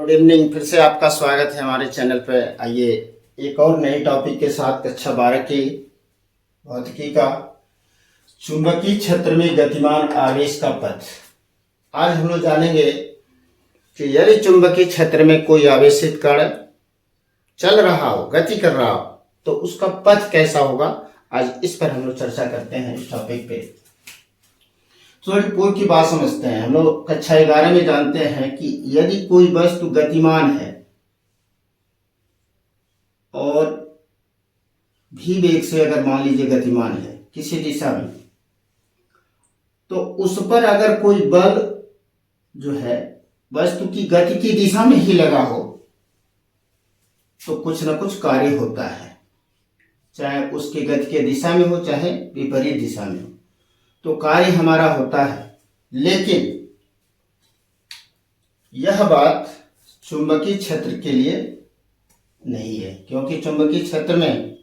Good evening. फिर से आपका स्वागत है हमारे चैनल पे। आइए एक और नए टॉपिक के साथ कक्षा 12 की भौतिकी का चुंबकीय क्षेत्र में गतिमान आवेश का पथ। आज हम लोग जानेंगे कि यदि चुंबकीय क्षेत्र में कोई आवेशित कण चल रहा हो, गति कर रहा हो, तो उसका पथ कैसा होगा। आज इस पर हम लोग चर्चा करते हैं इस टॉपिक पे। थोड़ी पूर्व की बात समझते हैं। हम लोग कक्षा 11 में जानते हैं कि यदि कोई वस्तु गतिमान है और भी वेग से अगर मान लीजिए गतिमान है किसी दिशा में, तो उस पर अगर कोई बल जो है वस्तु की गति की दिशा में ही लगा हो तो कुछ न कुछ कार्य होता है, चाहे उसकी गति के दिशा में हो चाहे विपरीत दिशा में हो, तो कार्य हमारा होता है। लेकिन यह बात चुंबकीय क्षेत्र के लिए नहीं है, क्योंकि चुंबकीय क्षेत्र में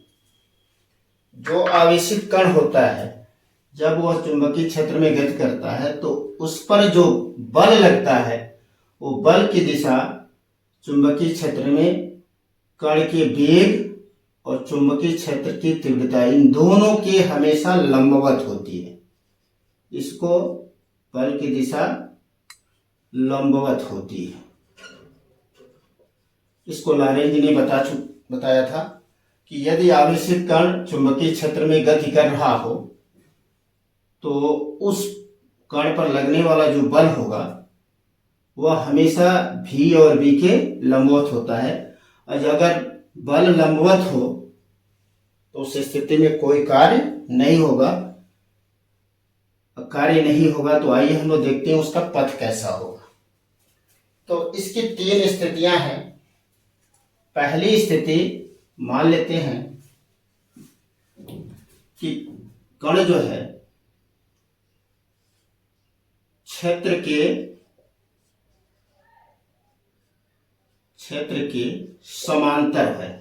जो आवेशित कण होता है जब वह चुंबकीय क्षेत्र में गति करता है तो उस पर जो बल लगता है वो बल की दिशा चुंबकीय क्षेत्र में कण के वेग और चुंबकीय क्षेत्र की तीव्रता इन दोनों की हमेशा लंबवत होती है। इसको बल की दिशा लंबवत होती है। इसको लॉरेंज ने बताया था कि यदि आवेशित कण चुंबकीय क्षेत्र में गति कर रहा हो तो उस कण पर लगने वाला जो बल होगा वह हमेशा v और v के लंबवत होता है। और अगर बल लंबवत हो तो उस स्थिति में कोई कार्य नहीं होगा। कार्य नहीं होगा तो आइए हम लोग देखते हैं उसका पथ कैसा होगा। तो इसकी 3 स्थितियां हैं। पहली स्थिति मान लेते हैं कि कण जो है क्षेत्र के समांतर है।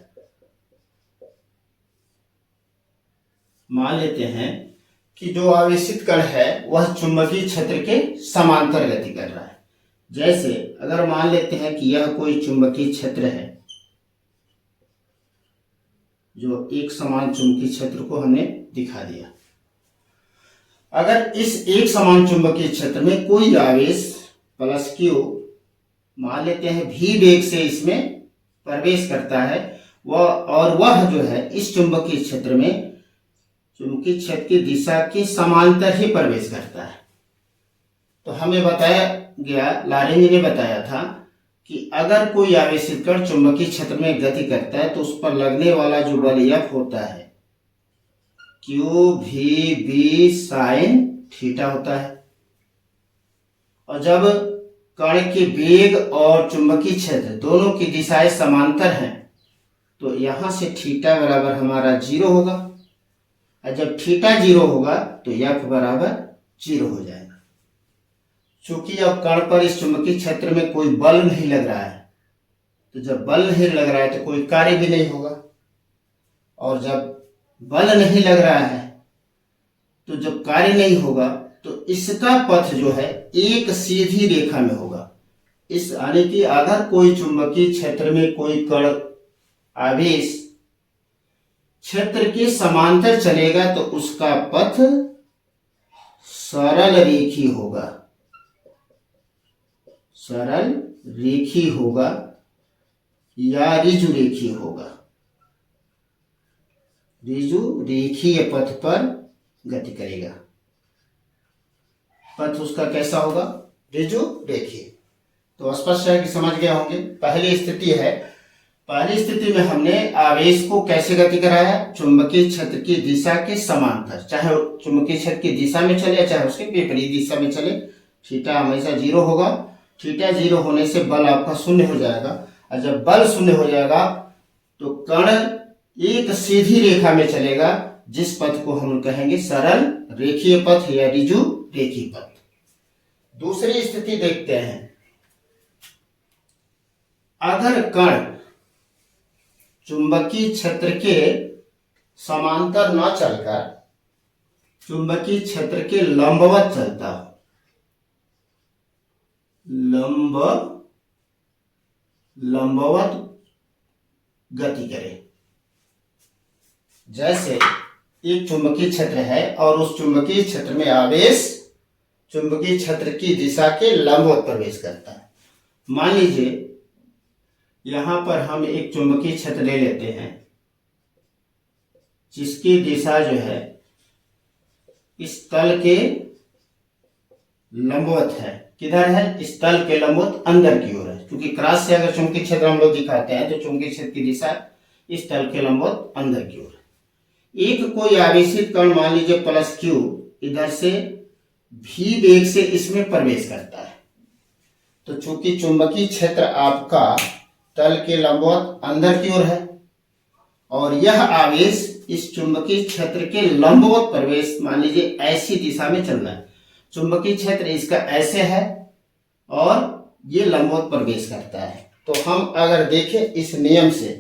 मान लेते हैं कि जो आवेशित कण है वह चुंबकीय क्षेत्र के समांतर गति कर रहा है। जैसे अगर मान लेते हैं कि यह कोई चुंबकीय क्षेत्र है, जो एक समान चुंबकीय क्षेत्र को हमने दिखा दिया। अगर इस एक समान चुंबकीय क्षेत्र में कोई आवेश प्लस क्यू मान लेते हैं v वेग से इसमें प्रवेश करता है वह जो है इस चुंबकीय क्षेत्र में चुंबकीय क्षेत्र की दिशा के समांतर ही प्रवेश करता है। तो हमें बताया गया, लॉरेंज ने बताया था कि अगर कोई आवेशित कण चुंबकीय क्षेत्र में गति करता है तो उस पर लगने वाला जो बल F होता है क्यू भी बी साइन थीटा होता है। और जब कण के वेग और चुंबकीय क्षेत्र दोनों की दिशाएं समांतर हैं तो यहां से थीटा बराबर हमारा 0 होगा। और जब थीटा 0 होगा तो F बराबर 0 हो जाएगा। चूंकि अब कण पर इस चुंबकीय क्षेत्र में कोई बल नहीं लग रहा है, तो जब बल नहीं लग रहा है तो कोई कार्य भी नहीं होगा। और जब बल नहीं लग रहा है तो जब कार्य नहीं होगा तो इसका पथ जो है एक सीधी रेखा में होगा। इस यानी कि अगर कोई चुंबकीय क्षेत्र में कोई कण आवेश क्षेत्र के समांतर चलेगा तो उसका पथ सरल रेखी होगा। सरल रेखी होगा या ऋजु रेखी होगा। ऋजु रेखीय पथ पर गति करेगा। पथ उसका कैसा होगा? ऋजु रेखीय। तो स्पष्ट है कि समझ गए होंगे। पहली स्थिति है, पहली स्थिति में हमने आवेश को कैसे गति कराया? चुंबकीय क्षेत्र की दिशा के समांतर, चाहे चुंबकीय क्षेत्र की दिशा में चले चाहे उसके विपरीत दिशा में चले, थीटा हमेशा 0 होगा। थीटा 0 होने से बल आपका शून्य हो जाएगा। और जब बल शून्य हो जाएगा तो कण एक सीधी रेखा में चलेगा, जिस पथ को हम कहेंगे सरल रेखीय पथ या ऋजु रेखीय पथ। दूसरी स्थिति देखते हैं। अगर कण चुंबकीय क्षेत्र के समांतर न चलकर चुंबकीय क्षेत्र के लंबवत चलता हो, लंबवत लंबवत गति करे। जैसे एक चुंबकीय क्षेत्र है और उस चुंबकीय क्षेत्र में आवेश चुंबकीय क्षेत्र की दिशा के लंबवत प्रवेश करता है। मान लीजिए यहां पर हम एक चुंबकीय क्षेत्र ले लेते हैं जिसकी दिशा जो है इस तल के लंबवत है। किधर है? इस तल के लंबवत अंदर की ओर है, क्योंकि क्रॉस से अगर चुंबकीय क्षेत्र हम लोग दिखाते हैं तो चुंबकीय क्षेत्र की दिशा इस तल के लंबवत अंदर की ओर है। एक कोई आवेशित कण मान लीजिए प्लस क्यू इधर से भी वेग से इसमें प्रवेश करता है। तो चूंकि चुंबकीय क्षेत्र आपका तल के लंबवत अंदर की ओर है और यह आवेश इस चुंबकीय क्षेत्र के लंबवत प्रवेश मान लीजिए ऐसी दिशा में चल रहा है। चुंबकीय क्षेत्र इसका ऐसे है और ये लंबवत प्रवेश करता है। तो हम अगर देखें इस नियम से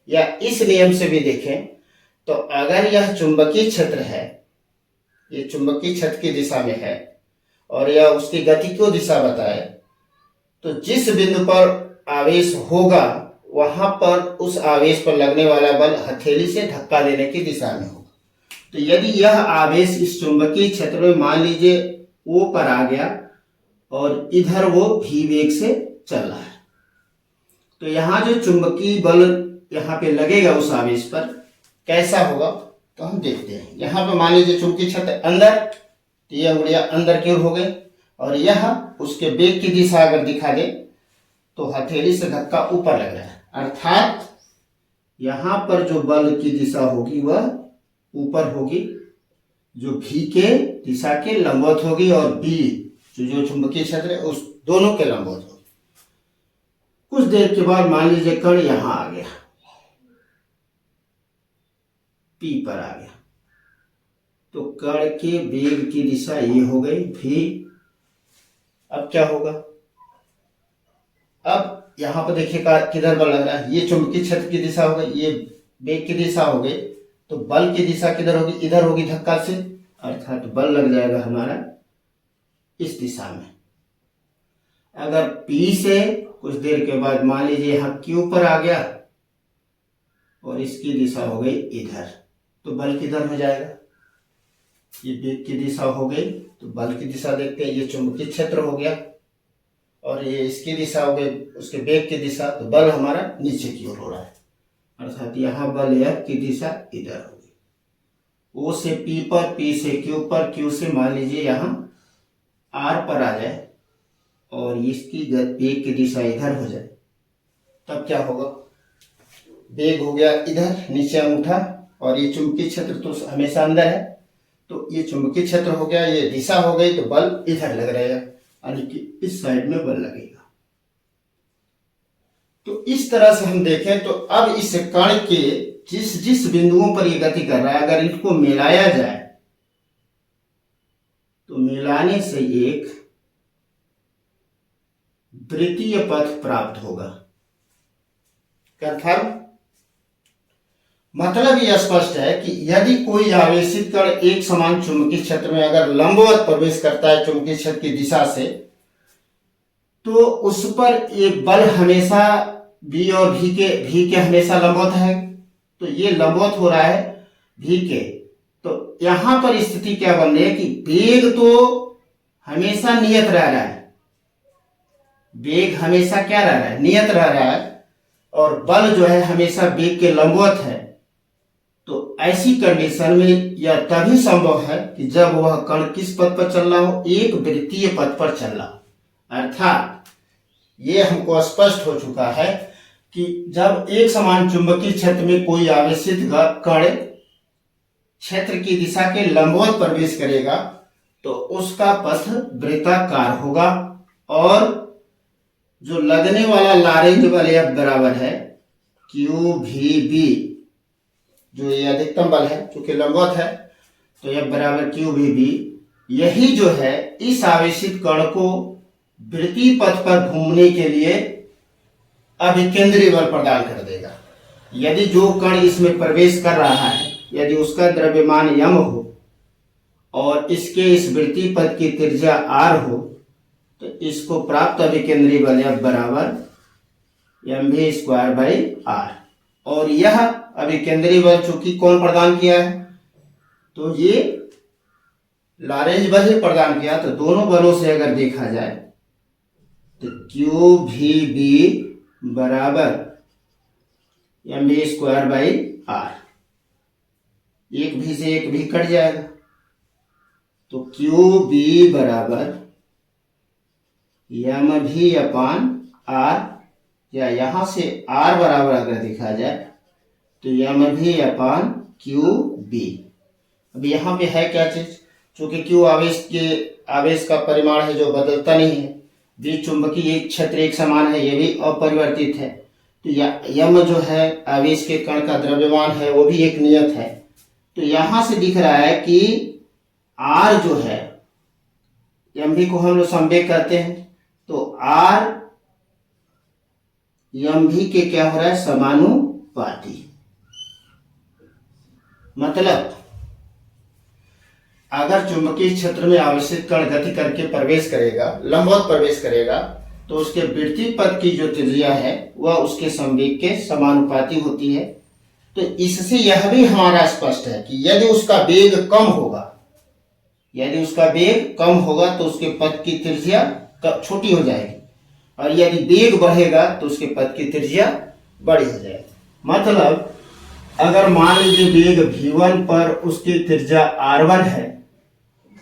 या इस नियम से भी देखें तो अगर यह चुंबकीय क्षेत्र है, ये चुंबकीय क्षेत्र की दिशा में है और यह उसकी गति को दिशा बताए, तो जिस बिंदु पर आवेश होगा वहां पर उस आवेश पर लगने वाला बल हथेली से धक्का देने की दिशा में होगा। तो यदि यह आवेश इस चुंबकीय क्षेत्र में मान लीजिए O पर आ गया और इधर वो भी वेग से चल रहा है, तो यहाँ जो चुंबकीय बल यहाँ पे लगेगा उस आवेश पर कैसा होगा तो हम देखते हैं। यहाँ पे मान लीजिए चुंबकीय क्षेत्र अंदर, तो ये अंगुलियां अंदर की ओर हो गई और यह उसके वेग की दिशा अगर दिखा दे तो हथेली से धक्का ऊपर लग रहा है, अर्थात यहाँ पर जो बल की दिशा होगी वह ऊपर होगी, जो भी के दिशा के लंबवत होगी और बी जो चुंबकीय क्षेत्र है उस दोनों के लंबवत होगी। कुछ देर के बाद मान लीजिए कण यहां आ गया, पी पर आ गया, तो कण के वेग की दिशा ये हो गई भी। अब क्या होगा? अब यहां पर देखिए किधर बल लग रहा है, ये चुंबकीय क्षेत्र की दिशा हो गई, ये वेग की दिशा हो गई, तो बल की दिशा किधर होगी? इधर होगी धक्का से, अर्थात बल लग जाएगा हमारा इस दिशा में। अगर P से कुछ देर के बाद मान लीजिए यहां Q पर आ गया और इसकी दिशा हो गई इधर, तो बल किधर हो जाएगा? ये वेग की दिशा हो गई, तो बल की दिशा देखते हैं, ये चुंबकीय क्षेत्र हो गया और ये इसकी दिशा हो गई उसके वेग की दिशा, तो बल हमारा नीचे की ओर हो रहा है, अर्थात यहाँ बल F की दिशा इधर होगी। O से P पर, P से Q पर, Q से मान लीजिए यहाँ R पर आ जाए और इसकी वेग की दिशा इधर हो जाए, तब क्या होगा? वेग हो गया इधर नीचे अंगूठा और ये चुंबकीय क्षेत्र तो हमेशा अंदर है, तो ये चुंबकीय क्षेत्र हो गया, ये दिशा हो गई, तो बल इधर लग रहेगा, यानी कि इस साइड में बल लगेगा। तो इस तरह से हम देखें तो अब इस कण के जिस जिस बिंदुओं पर ये गति कर रहा है अगर इनको मिलाया जाए तो मिलाने से एक वृत्तीय पथ प्राप्त होगा। कंफर्म? मतलब यह स्पष्ट है कि यदि कोई आवेशित कण एक समान चुंबकीय क्षेत्र में अगर लंबवत प्रवेश करता है चुंबकीय क्षेत्र की दिशा से, तो उस पर एक बल हमेशा बी और भी के हमेशा लंबवत है, तो ये लंबवत हो रहा है भी के, तो यहां पर स्थिति क्या बन रही है कि वेग तो हमेशा नियत रह रहा है, वेग हमेशा क्या रह रहा है? नियत रह रहा है, और बल जो है हमेशा वेग के लंबवत है। तो ऐसी कंडीशन में यह तभी संभव है कि जब वह कण किस पथ पर चल रहा हो? एक वृत्तीय पथ पर चल रहा हो। अर्थात ये हमको स्पष्ट हो चुका है कि जब एक समान चुंबकीय क्षेत्र में कोई आवेशित कण क्षेत्र की दिशा के लंबवत प्रवेश करेगा तो उसका पथ वृत्ताकार होगा और जो लगने वाला लारेंज बल F बराबर है QVB, जो ये अधिकतम बल है क्योंकि लंबवत है, तो F बराबर QVB, यही जो है इस आवेशित कण को वृत्तीय पथ पर घूमने के लिए अभिकेंद्री बल प्रदान कर देगा। यदि जो कण इसमें प्रवेश कर रहा है यदि उसका द्रव्यमान m हो और इसके इस वृत्तीय पथ की त्रिज्या r हो, तो इसको प्राप्त अभिकेंद्री बल F बराबर mv²/r। और यह अभी केंद्रीय बल चूंकि कौन प्रदान किया है, तो ये लॉरेंज बल ही प्रदान किया। तो दोनों बलों से अगर देखा जाए तो QVB बराबर mv²/r। एक भी से एक भी कट जाएगा, तो QB बराबर mv/r, या यहां से r बराबर अगर देखा जाए तो mv/QB। अब यहाँ पे है क्या चीज, चूंकि Q आवेश का परिमाण है जो बदलता नहीं है, B चुंबकीय क्षेत्र एक समान है, ये भी अपरिवर्तित है। तो m जो है आवेश के कण का द्रव्यमान है, वो भी एक नियत है। तो यहां से दिख रहा है कि R जो है, mv को हम लोग संवेग कहते हैं, तो R mv के क्या हो रहा है, समानुपाती। मतलब अगर चुंबकीय क्षेत्र में आवेशित कण गति करके प्रवेश करेगा, लंबवत प्रवेश करेगा, तो उसके वृत्तीय पथ की जो त्रिज्या है वह उसके संवेग के समानुपाती होती है। तो इससे यह भी हमारा स्पष्ट है कि यदि उसका वेग कम होगा, तो उसके पथ की त्रिज्या छोटी हो जाएगी, और यदि वेग बढ़ेगा तो उसके पथ की त्रिज्या बड़ी हो जाएगी। मतलब अगर मान लीजिए वेग v1 पर उसकी त्रिज्या r1 है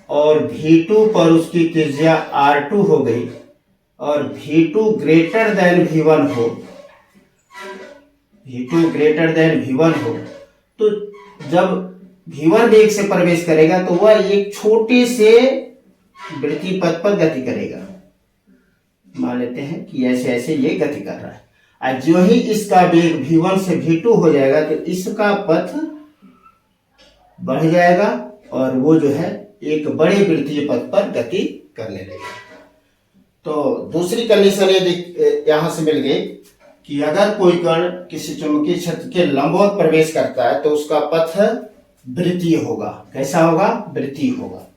और v2 पर उसकी त्रिज्या r2 हो गई, और v2 ग्रेटर देन v1 हो, तो जब v1 वेग से प्रवेश करेगा तो वह एक छोटे से वृत्तीय पथ पर गति करेगा। मान लेते हैं कि ऐसे ऐसे ये गति कर रहा है, और जो ही इसका वेग v1 से v2 हो जाएगा तो इसका पथ बढ़ जाएगा और वो जो है एक बड़े वृत्तीय पथ पर गति करने लगेगा। तो दूसरी कंडीशन ये यहां से मिल गई कि अगर कोई कण किसी चुंबकीय क्षेत्र के लंबवत प्रवेश करता है तो उसका पथ वृत्तीय होगा। कैसा होगा? वृत्तीय होगा,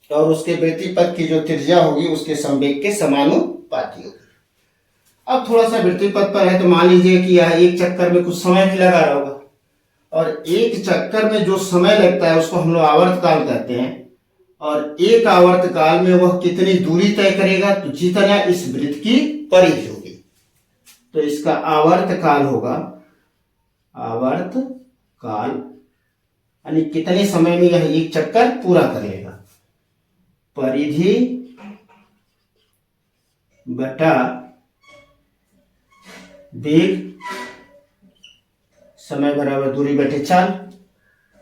और उसके वृत्तीय पथ की जो त्रिज्या होगी उसके संवेग के समानुपाती होगी। अब थोड़ा सा वृत्तीय पथ पर है तो मान लीजिए कि यह एक चक्कर में कुछ समय भी लगा रहा होगा, और एक चक्कर में जो समय लगता है उसको हम लोग आवर्त काल कहते हैं, और एक आवर्त काल में वह कितनी दूरी तय करेगा, तो जितना इस वृत्त की परिधि होगी, तो इसका आवर्त काल होगा। आवर्त काल यानी कितने समय में यह एक चक्कर पूरा कर लेगा, परिधि बटा वेग, समय बराबर दूरी बटे चाल,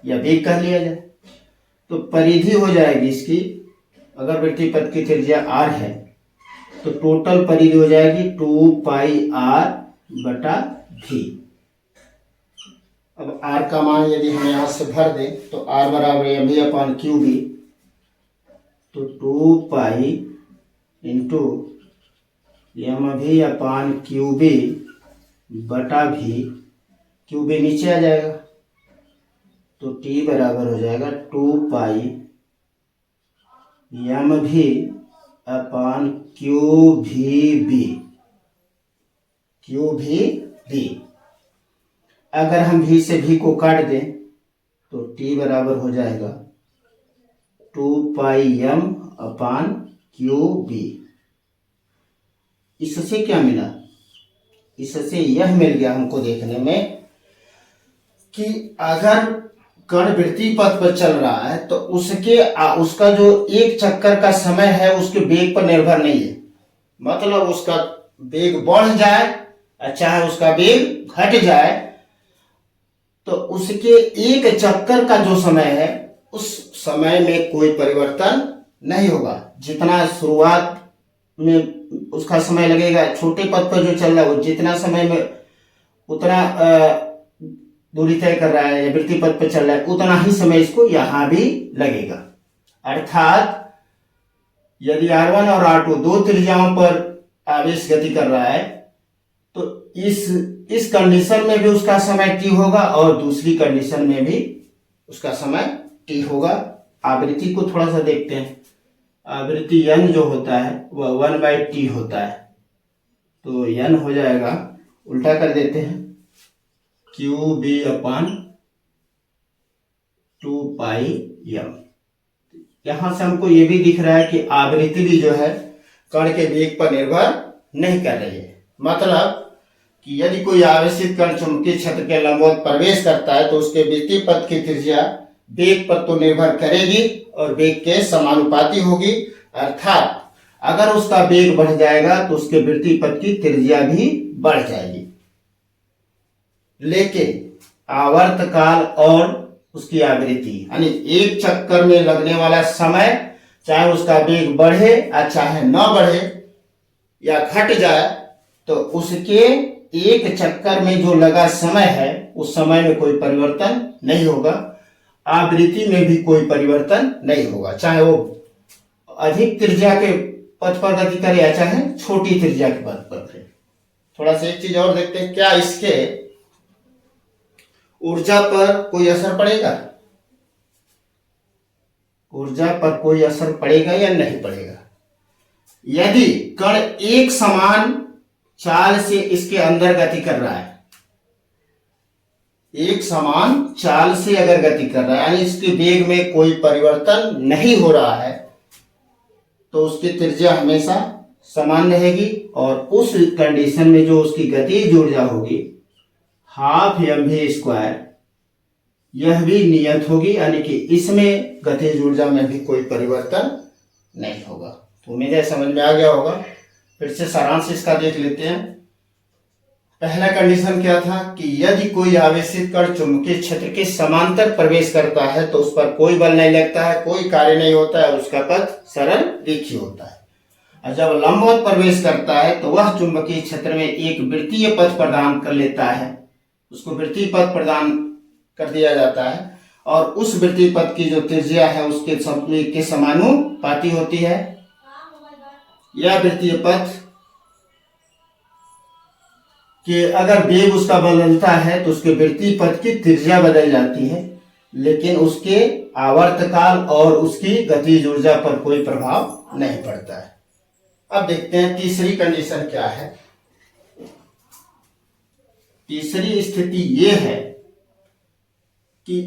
या वेग कह लिया जाए। तो परिधि हो जाएगी इसकी, अगर वृत्तीय पथ की त्रिज्या r है तो टोटल परिधि हो जाएगी 2πr बटा v। अब r का मान यदि हम यहां से भर दें तो r बराबर mv/qb, तो 2π इंटू mv/qb बटा v, qb नीचे आ जाएगा, तो t बराबर हो जाएगा 2π mv/qvb। अगर हम v से v को काट दें तो t बराबर हो जाएगा 2π m/qb। इससे क्या मिला? इससे यह मिल गया हमको देखने में कि अगर कण वृत्तीय पथ पर चल रहा है तो उसका जो एक चक्कर का समय है उसके वेग पर निर्भर नहीं है। मतलब उसका वेग बढ़ जाए चाहे उसका वेग घट जाए, तो उसके एक चक्कर का जो समय है उस समय में कोई परिवर्तन नहीं होगा। जितना शुरुआत में उसका समय लगेगा, छोटे पथ पर जो चल रहा है वो जितना समय में उतना दूरी तय कर रहा है या वृत्तीय पथ पर चल रहा है, उतना ही समय इसको यहां भी लगेगा। अर्थात यदि r1 और r2 दो त्रिज्याओं पर आवेश गति कर रहा है तो इस कंडीशन में भी उसका समय t होगा और दूसरी कंडीशन में भी उसका समय t होगा। आवृत्ति को थोड़ा सा देखते हैं। आवृत्ति n जो होता है वह 1/t होता है, तो n हो जाएगा, उल्टा कर देते हैं, qb/2πm। यहां से हमको ये भी दिख रहा है कि आवृत्ति भी जो है कण के वेग पर निर्भर नहीं कर रही है। मतलब कि यदि कोई आवेशित कण चुंबकीय क्षेत्र के लंबवत प्रवेश करता है तो उसके वृत्तीय पथ की त्रिज्या वेग पर तो निर्भर करेगी और वेग के समानुपाती होगी, अर्थात अगर उसका वेग बढ़ जाएगा तो उसके वृत्तीय पथ की त्रिज्या भी बढ़ जाएगी। लेकिन आवर्तकाल और उसकी आवृत्ति यानी एक चक्कर में लगने वाला समय, चाहे उसका वेग बढ़े या चाहे न बढ़े या घट जाए, तो उसके एक चक्कर में जो लगा समय है उस समय में कोई परिवर्तन नहीं होगा, आवृत्ति में भी कोई परिवर्तन नहीं होगा, चाहे वो अधिक त्रिज्या के पथ पर गति करे या चाहे छोटी त्रिज्या के पथ पर करे। थोड़ा सा एक चीज और देखते हैं, क्या इसके ऊर्जा पर कोई असर पड़ेगा? ऊर्जा पर कोई असर पड़ेगा या नहीं पड़ेगा? यदि कण एक समान चाल से इसके अंदर गति कर रहा है, एक समान चाल से अगर गति कर रहा है यानी इसके वेग में कोई परिवर्तन नहीं हो रहा है, तो उसकी त्रिज्या हमेशा समान रहेगी और उस कंडीशन में जो उसकी गतिज ऊर्जा होगी ½ mv², यह भी नियत होगी, यानी कि इसमें गतिज ऊर्जा में भी कोई परिवर्तन नहीं होगा। तो उम्मीद है समझ में आ गया होगा। फिर से सारांश इसका देख लेते हैं। पहला कंडीशन क्या था कि यदि कोई आवेशित कण चुंबकीय क्षेत्र के समांतर प्रवेश करता है तो उस पर कोई बल नहीं लगता है, कोई कार्य नहीं होता है, उसका पथ सरल रेखीय होता है। और जब लंबवत प्रवेश करता है तो वह चुंबकीय क्षेत्र में एक वृत्तीय पथ प्रदान कर लेता है, उसको वृत्तीय पथ प्रदान कर दिया जाता है और उस वृत्तीय पथ की जो त्रिज्या है उसके समानुपाती होती है। यह वृत्तीय पथ कि अगर वेग उसका बदलता है तो उसके वृत्तीय पथ की त्रिज्या बदल जाती है, लेकिन उसके आवर्तकाल और उसकी गतिज ऊर्जा पर कोई प्रभाव नहीं पड़ता है। अब देखते हैं तीसरी कंडीशन क्या है। तीसरी स्थिति यह है कि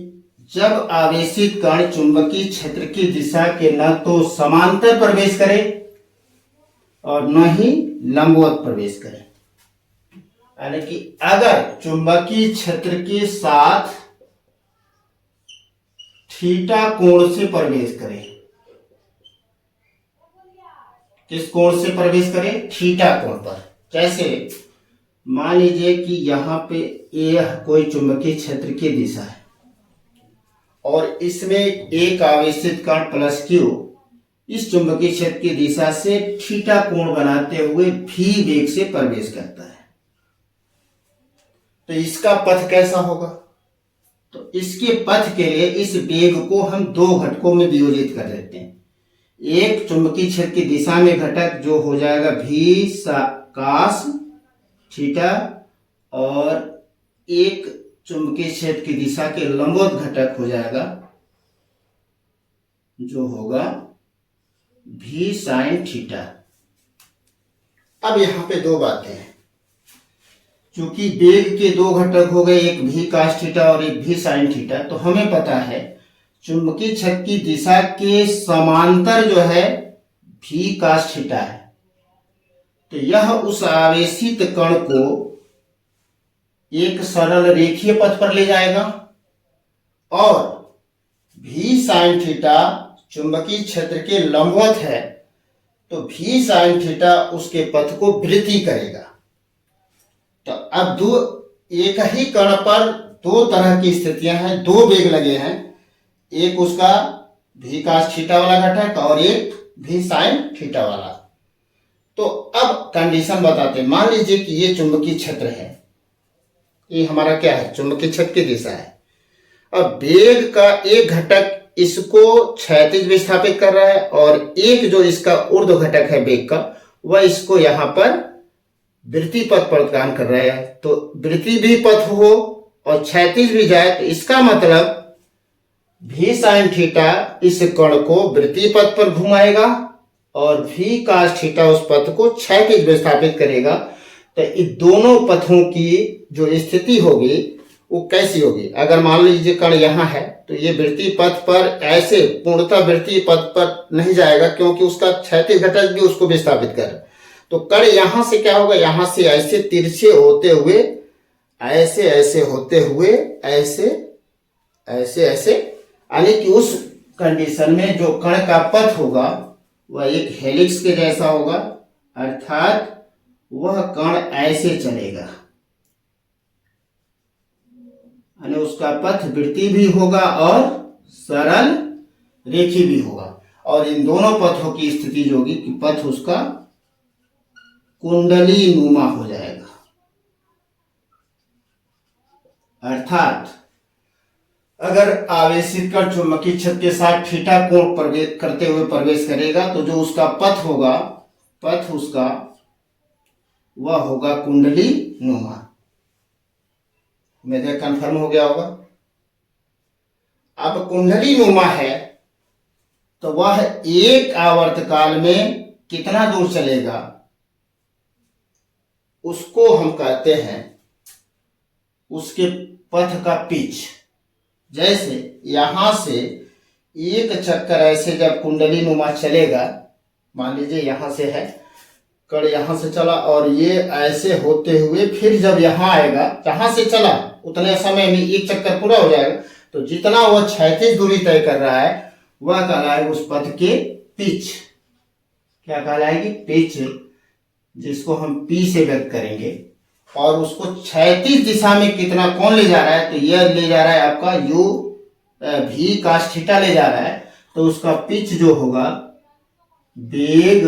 जब आवेशित कण चुंबकीय क्षेत्र की दिशा के न तो समांतर प्रवेश करे और न ही लंबवत प्रवेश करे, यानी कि अगर चुंबकीय क्षेत्र के साथ थीटा कोण से प्रवेश करे, किस कोण से प्रवेश करे? थीटा कोण पर। जैसे मान लीजिए कि यहां पे यह कोई चुंबकीय क्षेत्र की दिशा है और इसमें एक आवेशित कण प्लस क्यू इस चुंबकीय क्षेत्र की दिशा से थीटा कोण बनाते हुए भी वेग से प्रवेश करता है, तो इसका पथ कैसा होगा? तो इसके पथ के लिए इस वेग को हम दो घटकों में वियोजित कर देते हैं। एक चुंबकीय क्षेत्र की दिशा में घटक जो हो जाएगा v cos थीटा और एक चुंबकीय क्षेत्र की दिशा के लंबवत घटक हो जाएगा जो होगा v sin थीटा। अब यहां पे दो बातें हैं, क्योंकि वेग के दो घटक हो गए, एक v cos थीटा और एक v sin थीटा, तो हमें पता है चुंबकीय क्षेत्र की दिशा के समांतर जो है v cos थीटा है, तो यह उस आवेशित कण को एक सरल रेखीय पथ पर ले जाएगा और v sin थीटा चुंबकीय क्षेत्र के लंबवत है, तो v sin थीटा उसके पथ को वृत्तीय करेगा। तो अब एक ही कण पर दो तरह की स्थितियां हैं, दो वेग लगे हैं, एक उसका v cos थीटा वाला घटक और एक v sin थीटा वाला। तो अब कंडीशन बताते हैं। मान लीजिए कि ये चुंबकीय क्षेत्र है, ये हमारा क्या है? चुंबकीय क्षेत्र की दिशा है। अब वेग का एक घटक इसको क्षैतिज विस्थापित कर रहा है और एक जो इसका ऊर्ध्व घटक है वेग का, वह इसको यहां पर वृत्तीय पथ प्रदान कर रहा है। तो वृत्तीय भी पथ हो और क्षैतिज भी जाए, तो इसका मतलब v sin थीटा इस कण को वृत्तीय पथ पर घुमाएगा और v cos थीटा उस पथ को क्षैतिज विस्थापित करेगा। तो इन दोनों पथों की जो स्थिति होगी वो कैसी होगी। अगर मान लीजिए कण यहाँ है तो ये वृत्तीय पथ पर ऐसे पूर्णतः वृत्तीय पथ पर नहीं जाएगा, क्योंकि उसका क्षैतिज घटक भी उसको विस्थापित कर। तो कण यहां से क्या होगा, यहां से ऐसे तिरछे होते हुए ऐसे ऐसे होते हुए ऐसे ऐसे ऐसे, यानी कि उस कंडीशन में जो कण का पथ होगा वह एक हेलिक्स के जैसा होगा, अर्थात वह कण ऐसे चलेगा, यानी उसका पथ वृत्तीय भी होगा और सरल रेखी भी होगा। और इन दोनों पथों की स्थिति जो होगी कि पथ उसका कुंडली नुमा हो जाएगा, अर्थात अगर आवेशित कण चुंबकीय क्षेत्र के साथ थीटा कोण करते हुए प्रवेश करेगा तो जो उसका पथ होगा, पथ उसका वह होगा कुंडली नुमा। मेरे कंफर्म हो गया होगा। अब कुंडली नुमा है तो वह एक आवर्तकाल में कितना दूर चलेगा उसको हम कहते हैं उसके पथ का पिच। जैसे यहां से एक चक्कर ऐसे जब कुंडली नुमा चलेगा, मान लीजिए यहां से है कण, यहां से चला और ये ऐसे होते हुए फिर जब यहां आएगा, जहां से चला उतने समय में एक चक्कर पूरा हो जाएगा, तो जितना वह क्षैतिज दूरी तय कर रहा है वह कहलाएगा उस पथ के पिच। क्या कहलाएगी, पिच, जिसको हम पी से व्यक्त करेंगे। और उसको क्षैतिज दिशा में कितना कौन ले जा रहा है, तो यह ले जा रहा है आपका यू भी कास थीटा ले जा रहा है, तो उसका पिच जो होगा वेग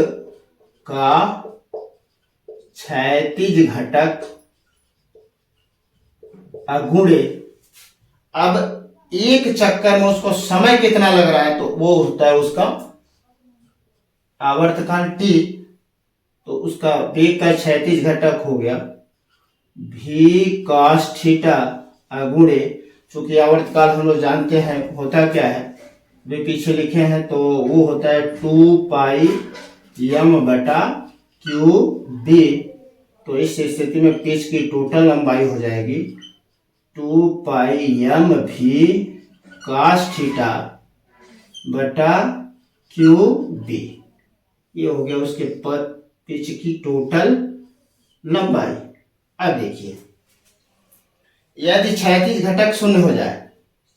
का क्षैतिज घटक अगुणे, अब एक चक्कर में उसको समय कितना लग रहा है तो वो होता है उसका आवर्तकाल टी, तो उसका वेग का क्षैतिज घटक हो गया भी कास थीटा अगुणे, चूंकि आवर्तकाल हम लोग जानते हैं होता क्या है, वे पीछे लिखे हैं, तो वो होता है 2 पाई एम बटा क्यू बी। तो इस स्थिति में पिच की टोटल लंबाई हो जाएगी 2 पाई एम भी कास थीटा बटा क्यू बी। ये हो गया उसके पिच की टोटल लंबाई। अब देखिए यदि क्षैतिज घटक शून्य हो जाए,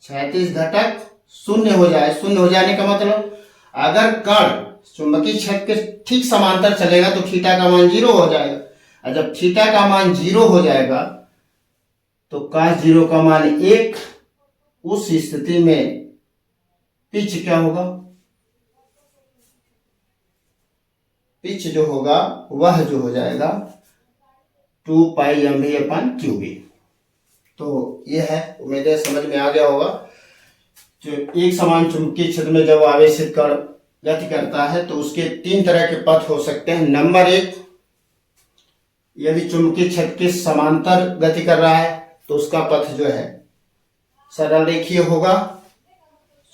क्षैतिज घटक शून्य हो जाए, शून्य हो जाने का मतलब अगर कण चुंबकीय क्षेत्र के ठीक समांतर चलेगा तो थीटा का मान 0 हो जाएगा, और जब थीटा का मान 0 हो जाएगा तो cos 0 का मान 1, उस स्थिति में पिच क्या होगा, पिच जो होगा वह जो हो जाएगा 2 पाई एम भी अपन क्यू बी। तो यह है, उम्मीद है समझ में आ गया होगा। जो एक समान चुंबकीय क्षेत्र में जब आवेशित कण गति करता है तो उसके 3 तरह के पथ हो सकते हैं। नंबर 1, यदि चुंबकीय क्षेत्र के समांतर गति कर रहा है तो उसका पथ जो है सरल रेखीय होगा।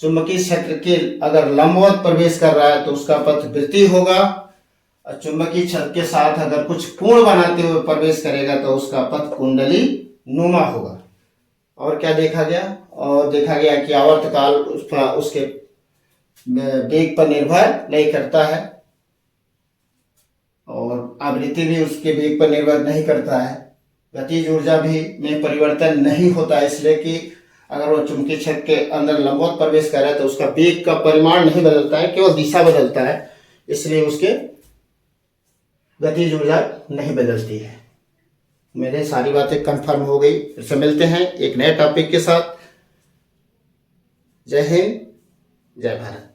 चुंबकीय क्षेत्र के अगर लंबवत प्रवेश कर रहा है तो उसका पथ वृत्तीय होगा, और चुंबकीय क्षेत्र के साथ अगर कुछ कोण बनाते हुए प्रवेश करेगा तो उसका पथ कुंडली नुमा होगा। और क्या देखा गया, और देखा गया कि आवर्तकाल उसके वेग पर निर्भर नहीं करता है और आवृत्ति भी उसके वेग पर निर्भर नहीं करता है, गतिज ऊर्जा भी में परिवर्तन नहीं होता है, इसलिए कि अगर वो चुंबकीय क्षेत्र के अंदर लंबवत प्रवेश कर रहा है तो उसका वेग का परिमाण नहीं बदलता है, केवल दिशा बदलता है, इसलिए उसके गतिज ऊर्जा नहीं बदलती है। मेरे सारी बातें कंफर्म हो गई। फिर से मिलते हैं एक नए टॉपिक के साथ। जय हिंद, जय भारत।